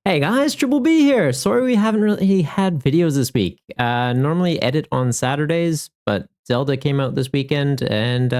Hey guys, Triple B here. Sorry we haven't really had videos this week. Normally edit on Saturdays, but Zelda came out this weekend and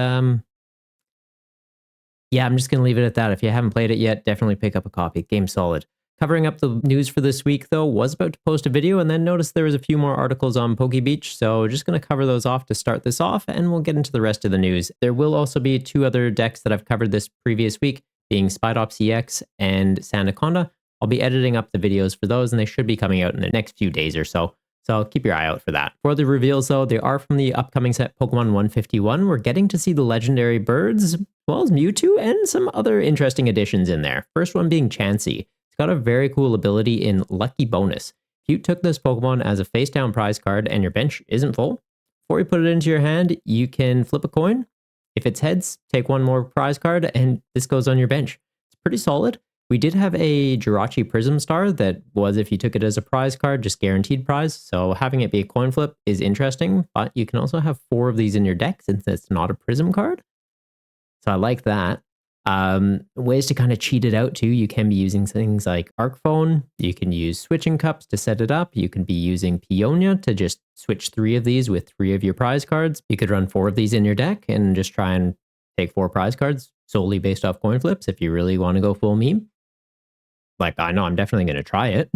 yeah, I'm just going to leave it at that. If you haven't played it yet, definitely pick up a copy. Game's solid. Covering up the news for this week though, was about to post a video and then noticed there was a few more articles on Poke Beach, so just going to cover those off to start this off and we'll get into the rest of the news. There will also be two other decks that I've covered this previous week, being Zapdos EX and Sandaconda. I'll be editing up the videos for those and they should be coming out in the next few days or so. So keep your eye out for that. For the reveals though, they are from the upcoming set Pokemon 151. We're getting to see the legendary birds, as well as Mewtwo and some other interesting additions in there. First one being Chansey. It's got a very cool ability in Lucky Bonus. If you took this Pokemon as a face down prize card and your bench isn't full, before you put it into your hand, you can flip a coin. If it's heads, take one more prize card and this goes on your bench. It's pretty solid. We did have a Jirachi Prism Star that was, if you took it as a prize card, just guaranteed prize. So having it be a coin flip is interesting, but you can also have 4 of these in your deck since it's not a Prism card. So I like that. Ways to kind of cheat it out too. You can be using things like Arc Phone. You can use switching cups to set it up. You can be using Peonia to just switch 3 of these with 3 of your prize cards. You could run 4 of these in your deck and just try and take 4 prize cards solely based off coin flips if you really want to go full meme. Like, I know I'm definitely going to try it.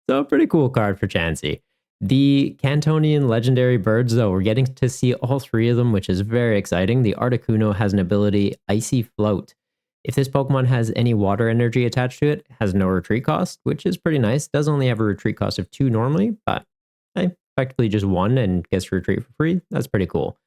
So a pretty cool card for Chansey. The Cantonian legendary birds, though, we're getting to see all 3 of them, which is very exciting. The Articuno has an ability, Icy Float. If this Pokemon has any water energy attached to it, it has no retreat cost, which is pretty nice. It does only have a retreat cost of 2 normally, but effectively just 1 and gets to retreat for free. That's pretty cool.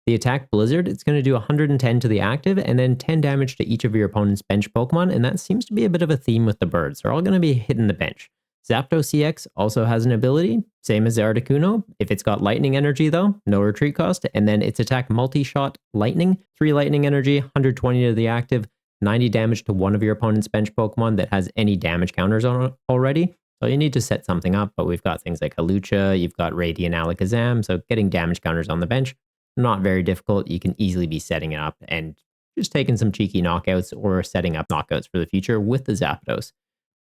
The attack Blizzard, it's going to do 110 to the active and then 10 damage to each of your opponent's bench Pokemon, and that seems to be a bit of a theme with the birds. They're all going to be hitting the bench. Zapdos EX also has an ability, same as the Articuno. If it's got lightning energy though, no retreat cost, and then its attack multi-shot lightning, 3 lightning energy, 120 to the active, 90 damage to one of your opponent's bench Pokemon that has any damage counters on it already. So you need to set something up, but we've got things like Halucha, you've got Radiant Alakazam, so getting damage counters on the bench, not very difficult. You can easily be setting it up and just taking some cheeky knockouts or setting up knockouts for the future with the Zapdos.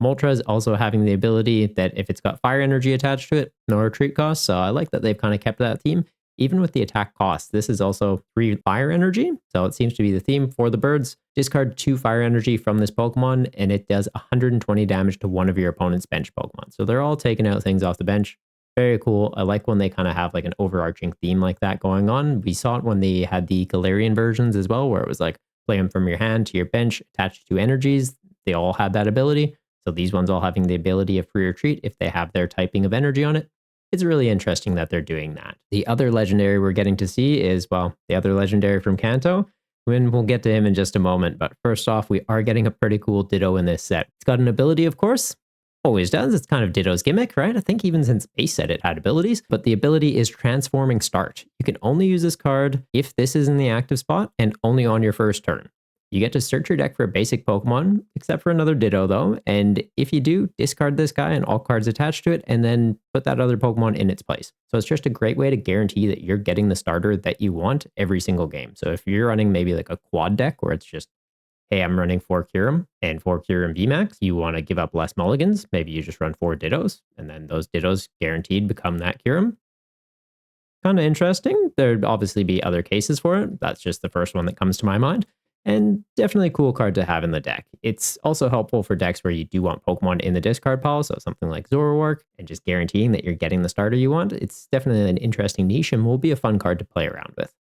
Moltres is also having the ability that if it's got fire energy attached to it, no retreat cost. So I like that they've kind of kept that theme. Even with the attack cost, this is also 3 fire energy. So it seems to be the theme for the birds. Discard 2 fire energy from this Pokemon and it does 120 damage to one of your opponent's bench Pokemon. So they're all taking out things off the bench. Very cool. I like when they kind of have like an overarching theme like that going on. We saw it when they had the Galarian versions as well, where it was like play them from your hand to your bench, attached to energies. They all had that ability. So these ones all having the ability of free retreat if they have their typing of energy on it. It's really interesting that they're doing that. The other legendary we're getting to see is, well, the other legendary from Kanto. And we'll get to him in just a moment. But first off, we are getting a pretty cool Ditto in this set. It's got an ability, of course. Always does. It's kind of Ditto's gimmick, right? I think even since base set it had abilities, but the ability is Transforming Start. You can only use this card if this is in the active spot and only on your first turn. You get to search your deck for a basic Pokemon, except for another Ditto though, and if you do, discard this guy and all cards attached to it, and then put that other Pokemon in its place. So it's just a great way to guarantee that you're getting the starter that you want every single game. So if you're running maybe like a quad deck where it's just, hey, I'm running 4 Kyurem and 4 Kyurem VMAX. You want to give up less mulligans. Maybe you just run 4 Dittos, and then those Dittos guaranteed become that Kyurem. Kind of interesting. There'd obviously be other cases for it. That's just the first one that comes to my mind. And definitely a cool card to have in the deck. It's also helpful for decks where you do want Pokemon in the discard pile, so something like Zoroark, and just guaranteeing that you're getting the starter you want. It's definitely an interesting niche and will be a fun card to play around with.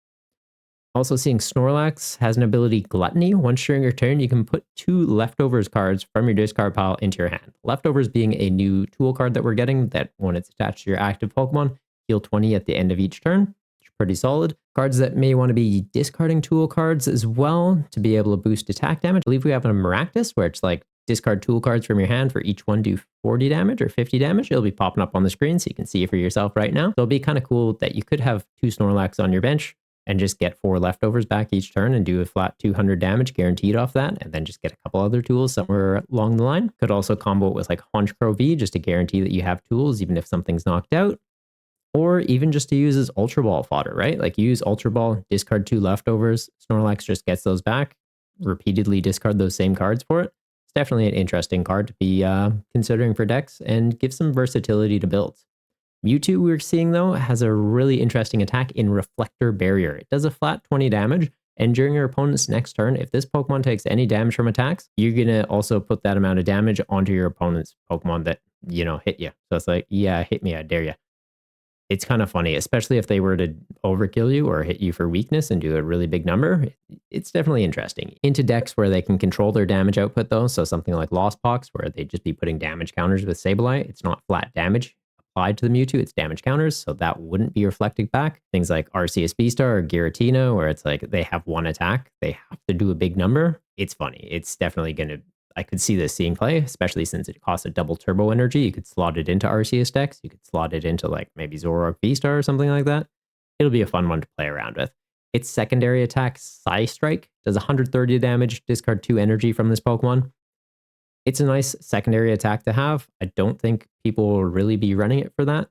Also seeing Snorlax has an ability Gluttony. Once during your turn, you can put 2 Leftovers cards from your discard pile into your hand. Leftovers being a new tool card that we're getting that when it's attached to your active Pokemon, heal 20 at the end of each turn. It's pretty solid. Cards that may want to be discarding tool cards as well to be able to boost attack damage. I believe we have a Maractus where it's like discard tool cards from your hand for each one do 40 damage or 50 damage. It'll be popping up on the screen so you can see it for yourself right now. So it'll be kind of cool that you could have 2 Snorlax on your bench and just get 4 leftovers back each turn and do a flat 200 damage guaranteed off that, and then just get a couple other tools somewhere along the line. Could also combo it with like Honchkrow V just to guarantee that you have tools even if something's knocked out. Or even just to use as Ultra Ball fodder, right? Like use Ultra Ball, discard 2 leftovers, Snorlax just gets those back, repeatedly discard those same cards for it. It's definitely an interesting card to be considering for decks and gives some versatility to builds. Mewtwo, we're seeing though, has a really interesting attack in Reflector Barrier. It does a flat 20 damage, and during your opponent's next turn, if this Pokemon takes any damage from attacks, you're gonna also put that amount of damage onto your opponent's Pokemon that, hit you. So it's like, yeah, hit me, I dare you. It's kind of funny, especially if they were to overkill you or hit you for weakness and do a really big number. It's definitely interesting. Into decks where they can control their damage output though, so something like Lost Box, where they just be putting damage counters with Sableye. It's not flat damage applied to the Mewtwo, it's damage counters, so that wouldn't be reflected back. Things like Arceus Beastar or Giratina, where it's like they have one attack, they have to do a big number. It's funny. It's definitely going to, I could see this seeing play, especially since it costs a double turbo energy. You could slot it into Arceus decks. You could slot it into like maybe Zoroark V-Star or something like that. It'll be a fun one to play around with. Its secondary attack, Psy Strike, does 130 damage, discard 2 energy from this Pokemon. It's a nice secondary attack to have. I don't think people will really be running it for that.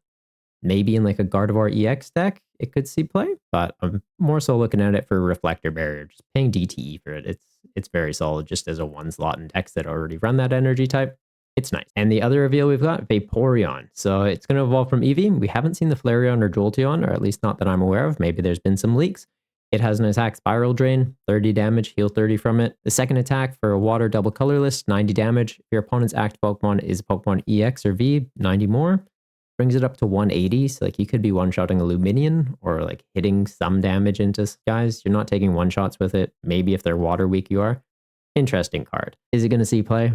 Maybe in like a Gardevoir EX deck, it could see play, but I'm more so looking at it for Reflector Barrier, just paying DTE for it. It's very solid just as a one slot in decks that already run that energy type. It's nice. And the other reveal we've got, Vaporeon. So it's going to evolve from Eevee. We haven't seen the Flareon or Jolteon, or at least not that I'm aware of. Maybe there's been some leaks. It has an attack Spiral Drain, 30 damage, heal 30 from it. The second attack for a Water Double Colorless, 90 damage. If your opponent's active Pokemon is Pokemon EX or V, 90 more. Brings it up to 180, so like you could be one-shotting a Luminion or like hitting some damage into guys. You're not taking one-shots with it. Maybe if they're water weak you are. Interesting card. Is it going to see play?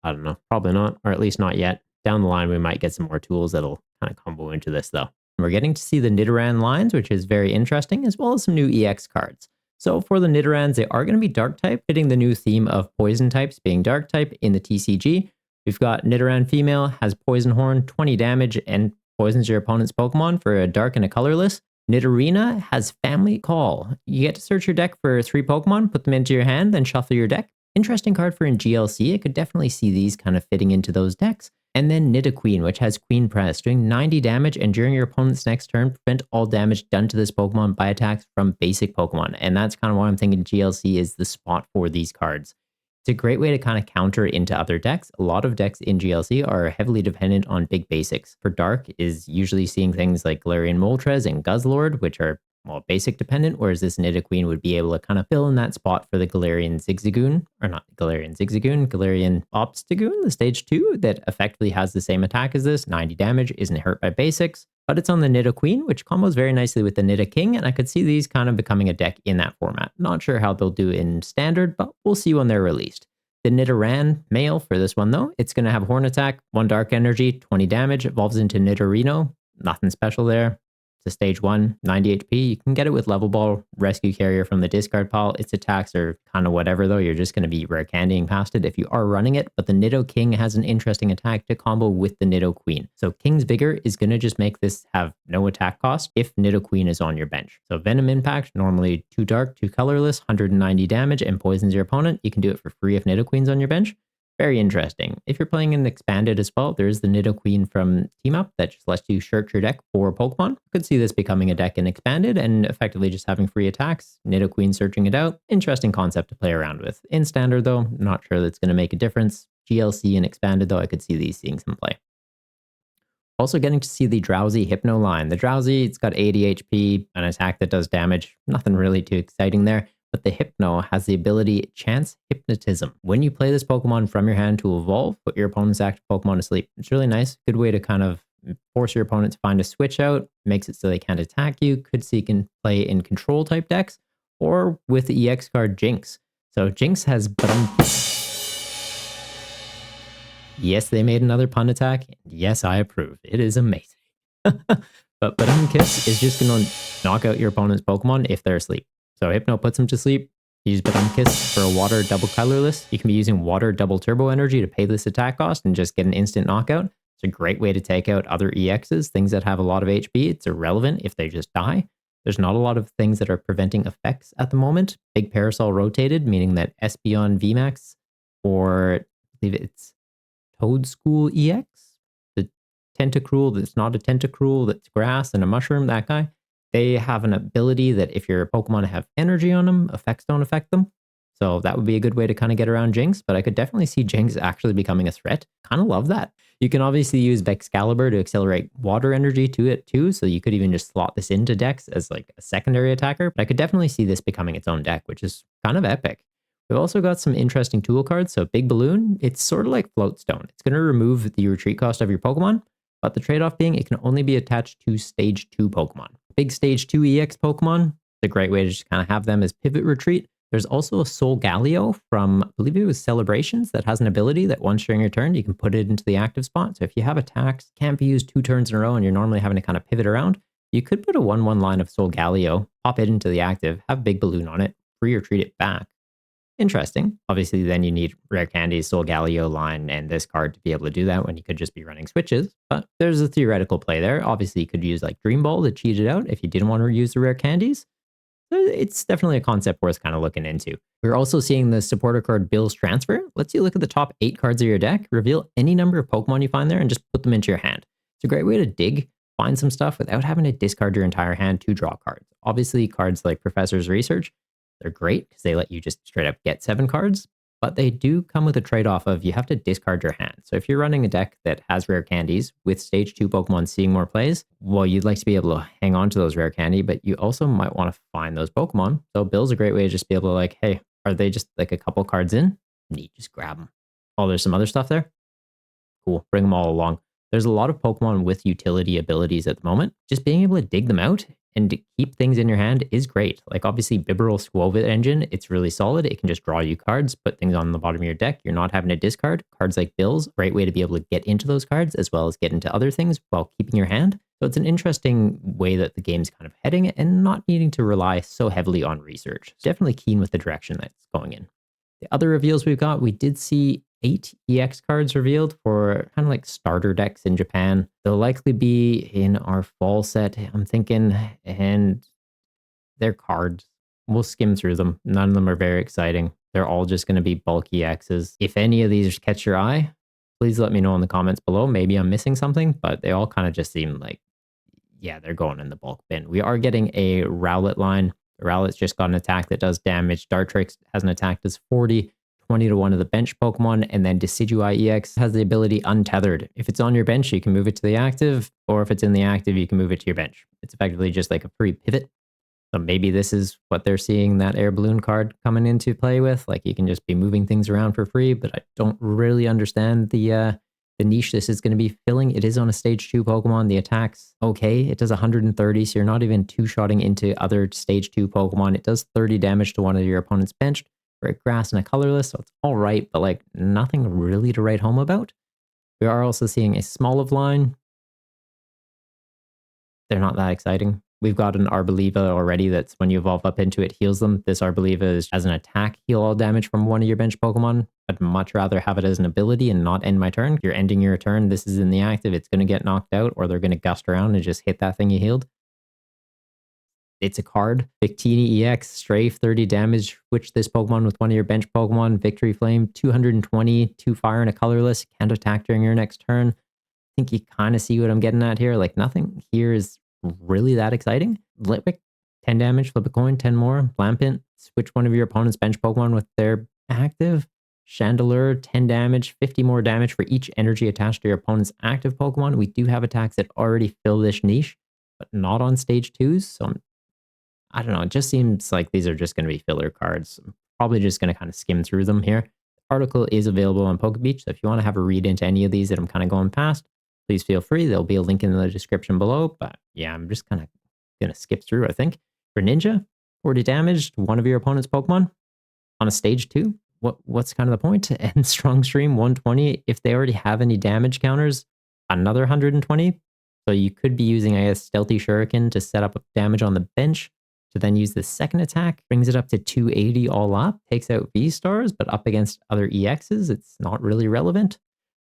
I don't know. Probably not, or at least not yet. Down the line we might get some more tools that'll kind of combo into this though. We're getting to see the Nidoran lines, which is very interesting, as well as some new EX cards. So for the Nidorans, they are going to be dark type, fitting the new theme of poison types being dark type in the TCG. We've got Nidoran female, has Poison Horn, 20 damage, and poisons your opponent's Pokemon for a dark and a colorless. Nidorina has Family Call. You get to search your deck for 3 Pokemon, put them into your hand, then shuffle your deck. Interesting card for in GLC. I could definitely see these kind of fitting into those decks. And then Nidoqueen, which has Queen Press, doing 90 damage, and during your opponent's next turn, prevent all damage done to this Pokemon by attacks from basic Pokemon. And that's kind of why I'm thinking GLC is the spot for these cards. It's a great way to kind of counter into other decks. A lot of decks in GLC are heavily dependent on big basics. For Dark is usually seeing things like Galarian Moltres and Guzzlord, which are basic dependent, whereas this Nidoqueen would be able to kind of fill in that spot for the Galarian Zigzagoon, or not Galarian Zigzagoon, Galarian Obstagoon, the stage 2, that effectively has the same attack as this, 90 damage, isn't hurt by basics, but it's on the Nidoqueen, which combos very nicely with the Nidoking, and I could see these kind of becoming a deck in that format. Not sure how they'll do in Standard, but we'll see when they're released. The Nidoran male for this one though, it's going to have Horn Attack, 1 Dark Energy, 20 damage, evolves into Nidorino, nothing special there. To stage 1, 90 HP. You can get it with Level Ball, Rescue Carrier from the discard pile. Its attacks are kind of whatever though. You're just going to be rare candying past it if you are running it. But the Nidoking has an interesting attack to combo with the Nidoqueen. So King's Vigor is going to just make this have no attack cost if Nidoqueen is on your bench. So Venom Impact, normally 2 dark, 2 colorless, 190 damage, and poisons your opponent. You can do it for free if Nidoqueen's on your bench. Very interesting. If you're playing an expanded as well, there's the Nidoqueen from Team Up that just lets you search your deck for Pokemon. Could see this becoming a deck in expanded and effectively just having free attacks. Nidoqueen searching it out. Interesting concept to play around with. In standard though, not sure that's going to make a difference. GLC and expanded though, I could see these seeing some play. Also getting to see the Drowzee Hypno line. The Drowzee, it's got 80 HP, an attack that does damage. Nothing really too exciting there. But the Hypno has the ability Chance Hypnotism. When you play this Pokemon from your hand to evolve, put your opponent's active Pokemon to sleep. It's really nice. Good way to kind of force your opponent to find a switch out. Makes it so they can't attack you. Could see you can play in control type decks or with the EX card Jynx. So Jynx has Yes, they made another pun attack. Yes, I approve. It is amazing. But Badum Kiss is just going to knock out your opponent's Pokemon if they're asleep. So Hypno puts them to sleep. Use Badum Kiss for a Water Double Colorless. You can be using Water Double Turbo Energy to pay this attack cost and just get an instant knockout. It's a great way to take out other EXs, things that have a lot of HP. It's irrelevant if they just die. There's not a lot of things that are preventing effects at the moment. Big Parasol rotated, meaning that Espeon VMAX, or I believe it's Toad School EX, the Tentacruel that's not a Tentacruel, that's grass and a mushroom, that guy. They have an ability that if your Pokemon have energy on them, effects don't affect them. So that would be a good way to kind of get around Jynx, but I could definitely see Jynx actually becoming a threat. Kind of love that. You can obviously use Excalibur to accelerate water energy to it too, so you could even just slot this into decks as like a secondary attacker, but I could definitely see this becoming its own deck, which is kind of epic. We've also got some interesting tool cards. So Big Balloon, it's sort of like Float Stone. It's going to remove the retreat cost of your Pokemon, but the trade-off being it can only be attached to Stage 2 Pokemon. Big Stage 2 EX Pokemon, it's a great way to just kind of have them as pivot retreat. There's also a Solgaleo from, I believe it was Celebrations, that has an ability that once during your turn, you can put it into the active spot. So if you have attacks, can't be used 2 turns in a row, and you're normally having to kind of pivot around, you could put a 1/1 line of Solgaleo, pop it into the active, have Big Balloon on it, free retreat it back. Interesting. Obviously, then you need Rare Candies, Solgaleo line, and this card to be able to do that when you could just be running switches. But there's a theoretical play there. Obviously, you could use like Dream Ball to cheat it out if you didn't want to use the Rare Candies. It's definitely a concept worth kind of looking into. We're also seeing the supporter card Bill's Transfer. Lets you look at the top 8 cards of your deck, reveal any number of Pokemon you find there, and just put them into your hand. It's a great way to dig, find some stuff without having to discard your entire hand to draw cards. Obviously, cards like Professor's Research, they're great because they let you just straight up get 7 cards, but they do come with a trade-off of you have to discard your hand. So if you're running a deck that has Rare Candies with Stage 2 Pokemon seeing more plays, well, you'd like to be able to hang on to those Rare Candy, but you also might want to find those Pokemon. So Bill's a great way to just be able to like, hey, are they just like a couple cards in? Neat, just grab them. Oh, there's some other stuff there? Cool, bring them all along. There's a lot of Pokemon with utility abilities at the moment. Just being able to dig them out and to keep things in your hand is great. Like obviously Bibarel Squovit engine, it's really solid. It can just draw you cards, put things on the bottom of your deck. You're not having to discard. Cards like Bill's, great way to be able to get into those cards as well as get into other things while keeping your hand. So it's an interesting way that the game's kind of heading and not needing to rely so heavily on research. Definitely keen with the direction that's going in. The other reveals we've got, we did see 8 EX cards revealed for kind of like starter decks in Japan. They'll likely be in our fall set, I'm thinking, and they're cards. We'll skim through them. None of them are very exciting. They're all just going to be bulky X's. If any of these catch your eye, please let me know in the comments below. Maybe I'm missing something, but they all kind of just seem like, yeah, they're going in the bulk bin. We are getting a Rowlet line. Rowlet's just got an attack that does damage. Dartrix has an attack that's 40, 20 to 1 of the bench Pokemon, and then Decidueye EX has the ability Untethered. If it's on your bench, you can move it to the active, or if it's in the active, you can move it to your bench. It's effectively just like a free pivot. So maybe this is what they're seeing that Air Balloon card coming into play with. Like you can just be moving things around for free, but I don't really understand the niche this is going to be filling. It is on a Stage 2 Pokemon. The attack's okay. It does 130, so you're not even two-shotting into other Stage 2 Pokemon. It does 30 damage to one of your opponent's bench for a grass and a colorless, so it's all right, but like nothing really to write home about. We are also seeing a Smoliv line. They're not that exciting. We've got an Arboliva already that's when you evolve up into it, heals them. This Arboliva is as an attack, heal all damage from one of your bench Pokemon. I'd much rather have it as an ability and not end my turn. If you're ending your turn, this is in the active, it's going to get knocked out, or they're going to gust around and just hit that thing you healed. It's a card. Victini EX, Strafe, 30 damage. Switch this Pokemon with one of your bench Pokemon. Victory Flame, 220, 2 fire and a colorless. Can't attack during your next turn. I think you kind of see what I'm getting at here. Like nothing here is really that exciting. Litwick, 10 damage, flip a coin, 10 more. Blampint, switch one of your opponent's bench Pokemon with their active. Chandelure, 10 damage, 50 more damage for each energy attached to your opponent's active Pokemon. We do have attacks that already fill this niche, but not on Stage 2s. So I don't know. It just seems like these are just going to be filler cards. I'm probably just going to kind of skim through them here. The article is available on PokeBeach, so if you want to have a read into any of these that I'm kind of going past, please feel free. There'll be a link in the description below. But yeah, I'm just kind of going to skip through, I think. For Ninja, 40 damage to one of your opponent's Pokemon on a Stage 2. What's kind of the point? And Strong Stream, 120. If they already have any damage counters, another 120. So you could be using, I guess, Stealthy Shuriken to set up damage on the bench, to then use the second attack, brings it up to 280 all up, takes out V-Stars, but up against other EXs, it's not really relevant.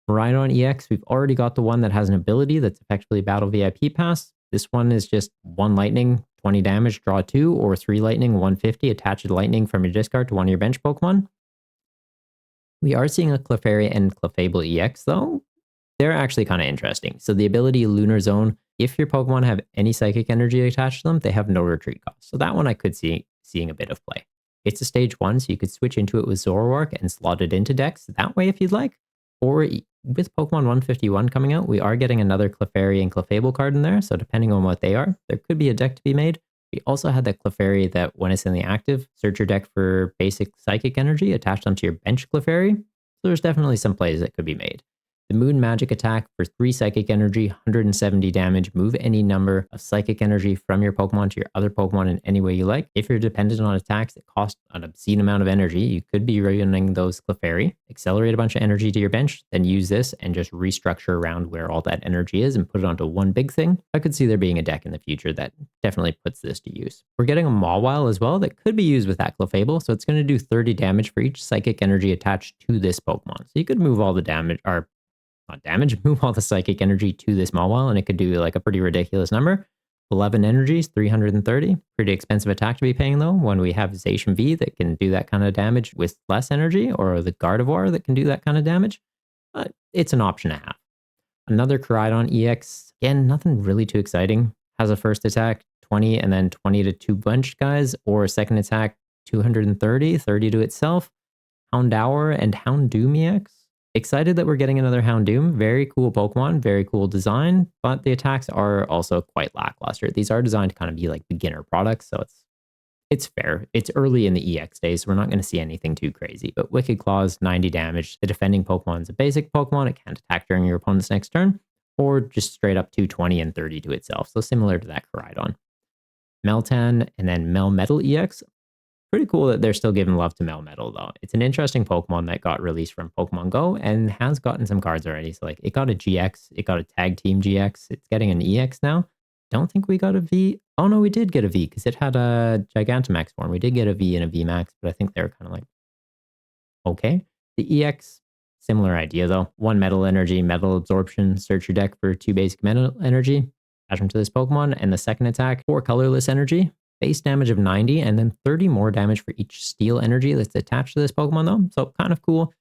Rhydon EX, we've already got the one that has an ability that's effectively Battle VIP Pass. This one is just 1 lightning, 20 damage, draw 2, or 3 lightning, 150, attach a lightning from your discard to one of your bench Pokemon. We are seeing a Clefairy and Clefable EX though. They're actually kind of interesting. So the ability Lunar Zone, if your Pokemon have any psychic energy attached to them, they have no retreat cost. So that one I could see seeing a bit of play. It's a stage 1, so you could switch into it with Zoroark and slot it into decks that way if you'd like. Or with Pokemon 151 coming out, we are getting another Clefairy and Clefable card in there, so depending on what they are, there could be a deck to be made. We also had that Clefairy that when it's in the active, search your deck for basic Psychic Energy attached onto your bench Clefairy. So there's definitely some plays that could be made. The Moon Magic attack for 3 Psychic Energy, 170 damage. Move any number of Psychic Energy from your Pokemon to your other Pokemon in any way you like. If you're dependent on attacks that cost an obscene amount of energy, you could be running those Clefairy. Accelerate a bunch of energy to your bench, then use this and just restructure around where all that energy is and put it onto one big thing. I could see there being a deck in the future that definitely puts this to use. We're getting a Mawile as well that could be used with that Clefable, so it's going to do 30 damage for each Psychic Energy attached to this Pokemon. So you could move all the damage, or not damage, move all the Psychic Energy to this Mawile, and it could do like a pretty ridiculous number. 11 energies, 330. Pretty expensive attack to be paying though, when we have Zacian V that can do that kind of damage with less energy, or the Gardevoir that can do that kind of damage. But it's an option to have. Another Koraidon EX, again, nothing really too exciting. Has a first attack, 20, and then 20 to 2 bunch guys, or a second attack, 230, 30 to itself. Houndour and Houndoom EX. Excited that we're getting another Houndoom. Very cool Pokemon, very cool design, but the attacks are also quite lackluster. These are designed to kind of be like beginner products, so it's fair. It's early in the EX days, so we're not going to see anything too crazy. But Wicked Claws, 90 damage. The defending Pokemon is a basic Pokemon. It can't attack during your opponent's next turn, or just straight up 220 and 30 to itself. So similar to that Koraidon. Meltan and then Melmetal EX. Pretty cool that they're still giving love to Melmetal though. It's an interesting Pokemon that got released from Pokemon Go and has gotten some cards already. So like it got a GX, it got a Tag Team GX, it's getting an EX now. Don't think we got a V. Oh no, we did get a V because it had a Gigantamax form. We did get a V and a VMAX, but I think they're kind of like, okay. The EX, similar idea though. 1 Metal Energy, Metal Absorption, search your deck for 2 basic Metal Energy, attach them to this Pokemon, and the second attack, 4 Colorless Energy. Base damage of 90, and then 30 more damage for each Steel Energy that's attached to this Pokemon though. So kind of cool.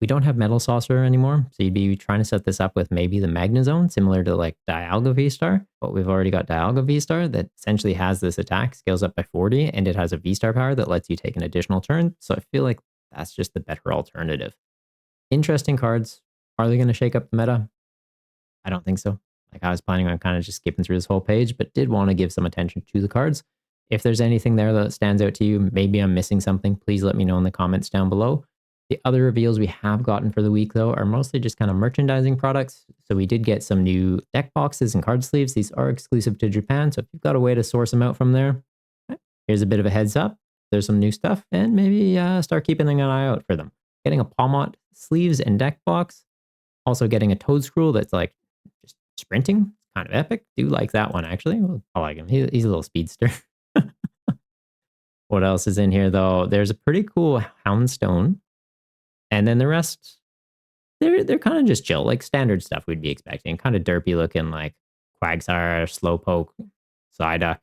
We don't have Metal Saucer anymore, so you'd be trying to set this up with maybe the Magnezone, similar to like Dialga V-Star. But we've already got Dialga V-Star that essentially has this attack, scales up by 40, and it has a V-Star power that lets you take an additional turn. So I feel like that's just the better alternative. Interesting cards. Are they going to shake up the meta? I don't think so. Like I was planning on kind of just skipping through this whole page, but did want to give some attention to the cards. If there's anything there that stands out to you, maybe I'm missing something, please let me know in the comments down below. The other reveals we have gotten for the week, though, are mostly just kind of merchandising products. So we did get some new deck boxes and card sleeves. These are exclusive to Japan, so if you've got a way to source them out from there, here's a bit of a heads up. There's some new stuff, and maybe start keeping an eye out for them. Getting a Palmot sleeves and deck box. Also getting a Toedscruel that's like just sprinting. Kind of epic. Do like that one, actually. I like him. He's a little speedster. What else is in here, though? There's a pretty cool Houndstone. And then the rest, they're kind of just chill, like standard stuff we'd be expecting. Kind of derpy looking, like Quagsire, Slowpoke, Psyduck.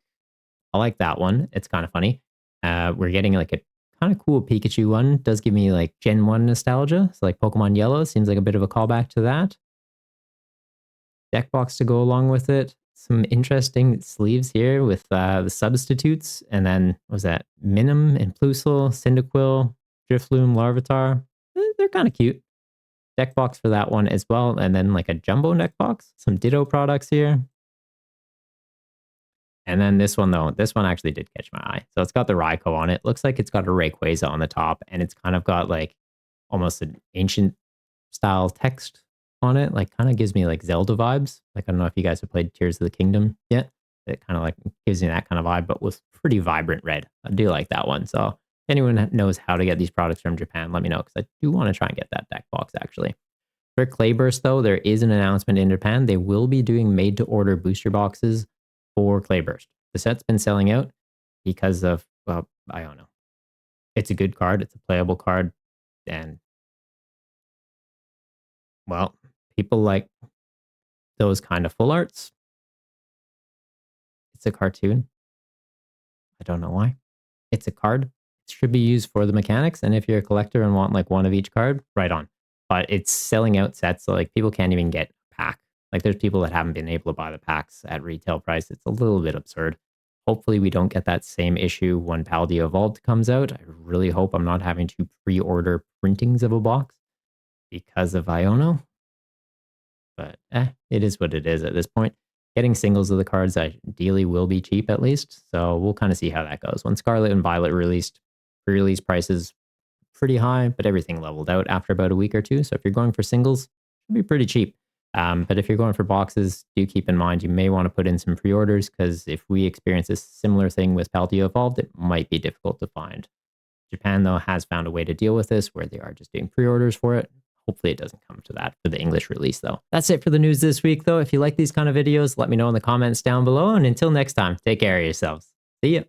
I like that one. It's kind of funny. We're getting like a kind of cool Pikachu one. Does give me like Gen 1 nostalgia. So like Pokemon Yellow seems like a bit of a callback to that. Deck box to go along with it. Some interesting sleeves here with the substitutes. And then, what was that? Minim and Plusle, Cyndaquil, Drifloon, Larvitar. They're kind of cute. Deck box for that one as well. And then like a jumbo deck box. Some Ditto products here. And then this one, though, this one actually did catch my eye. So it's got the Raikou on it. Looks like it's got a Rayquaza on the top. And it's kind of got like almost an ancient style text on it. Like kind of gives me like Zelda vibes. Like I don't know if you guys have played Tears of the Kingdom yet. It kind of like gives me that kind of vibe, but with pretty vibrant red. I do like that one. So if anyone knows how to get these products from Japan, let me know, because I do want to try and get that deck box actually. For Clayburst, though, there is an announcement in Japan. They will be doing made-to-order booster boxes for Clayburst. The set's been selling out because of, well, I don't know. It's a good card. It's a playable card. And, well, people like those kind of full arts. It's a cartoon. I don't know why. It's a card. It should be used for the mechanics. And if you're a collector and want like one of each card, right on. But it's selling out sets, so like people can't even get a pack. Like there's people that haven't been able to buy the packs at retail price. It's a little bit absurd. Hopefully we don't get that same issue when Paldea Evolved comes out. I really hope I'm not having to pre-order printings of a box because of Iono. But it is what it is at this point. Getting singles of the cards ideally will be cheap at least. So we'll kind of see how that goes. When Scarlet and Violet released, pre-release prices pretty high, but everything leveled out after about a week or two. So if you're going for singles, it should be pretty cheap. But if you're going for boxes, do keep in mind you may want to put in some pre-orders, because if we experience a similar thing with Paldea Evolved, it might be difficult to find. Japan, though, has found a way to deal with this where they are just doing pre-orders for it. Hopefully it doesn't come to that for the English release, though. That's it for the news this week, though. If you like these kind of videos, let me know in the comments down below. And until next time, take care of yourselves. See ya.